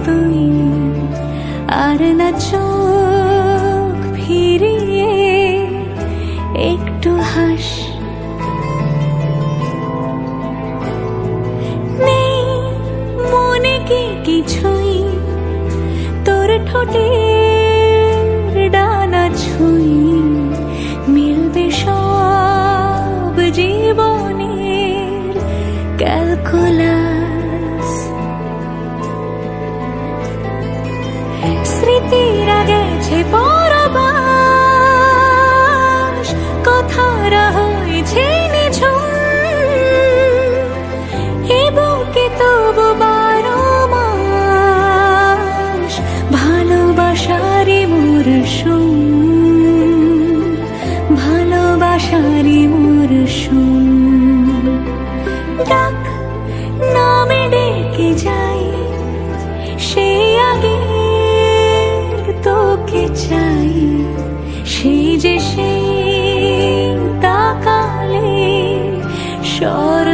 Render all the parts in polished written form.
তুই আর না চোখ ফিরিয়ে একটু হাস। নেই মনে কি কিছুই তোর ঠোঁটের ডানা ছুঁই মিলবে সব জীবনের ক্যালকুলাস। স্মৃতিরা গেছে পরবাস, কথারা হয়েছে নিঝুম, এ বুকে তবু 12 মাস ভালোবাসারই মরশুম, ভালোবাসারই মরশুম। ডাক নামে ডেকে যাই সেই আগে তোকে চাই, সেই যে সেই তাকালে সর্বনাশ।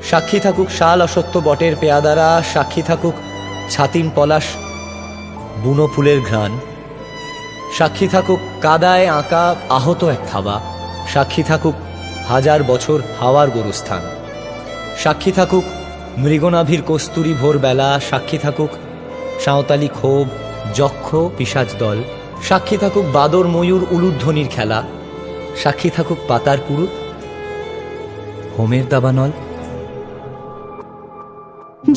সাক্ষী থাকুক শাল অসত্য বটের পেয়াদারা, সাক্ষী থাকুক ছাতিম পলাশ বুনো ফুলের ঘ্রাণ, সাক্ষী থাকুক কাদায় আঁকা আহত এক থাবা, সাক্ষী থাকুক 1000 বছর হাওয়ার গোরস্থান, সাক্ষী থাকুক মৃগনাভির কস্তুরী ভোরবেলা, সাক্ষী থাকুক সাঁওতালি ক্ষোভ যক্ষ পিশাচ দল, সাক্ষী থাকুক বাদর ময়ূর উলুধ্বনির খেলা, সাক্ষী থাকুক পাতার পুরুত হোমের দাবানল।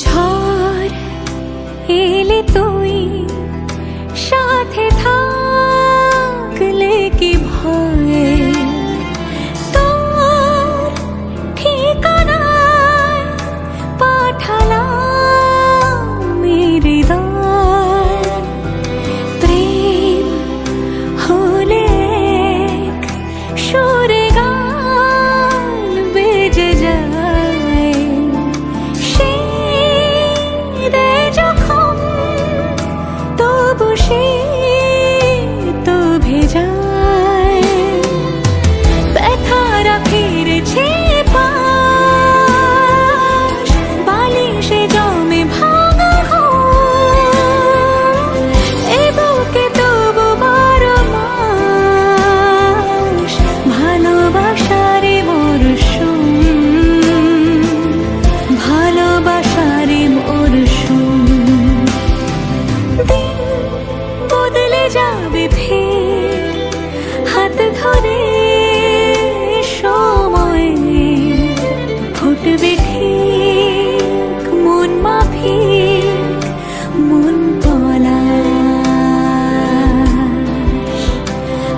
ঝড় এলে তুই সাথে থাকলে কি ভয়, তোর ঠিকানায় পাঠালাম হৃদয়। প্রেম হলে এক সুরে গান বেজে যায়, যখন তবু সে তো ভেজায়। ব্যথারা ফিরেছে পাশ, বালিশে জমে ভাঙা এ বুকে তবু 12 মাস ভালোবাসারে মরশুম, ভালোবাসারে মরশুম। দিন বদলে যাবে ফের হাত ধরে সময়, ফুটবে ঠিক মন মাফিক মন পলাশ,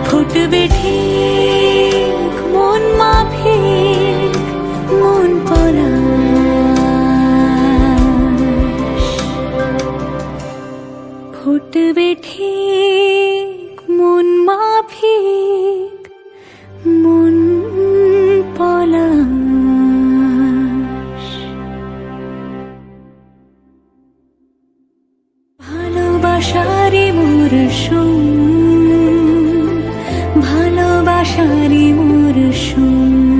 ফুটবে ঠিক মন মাফিক মন পলাশ, ফুটবে ঠিক মন মাফিক মন পলাশ। ভালোবাসারই মরশুম, ভালোবাসারই মরশুম।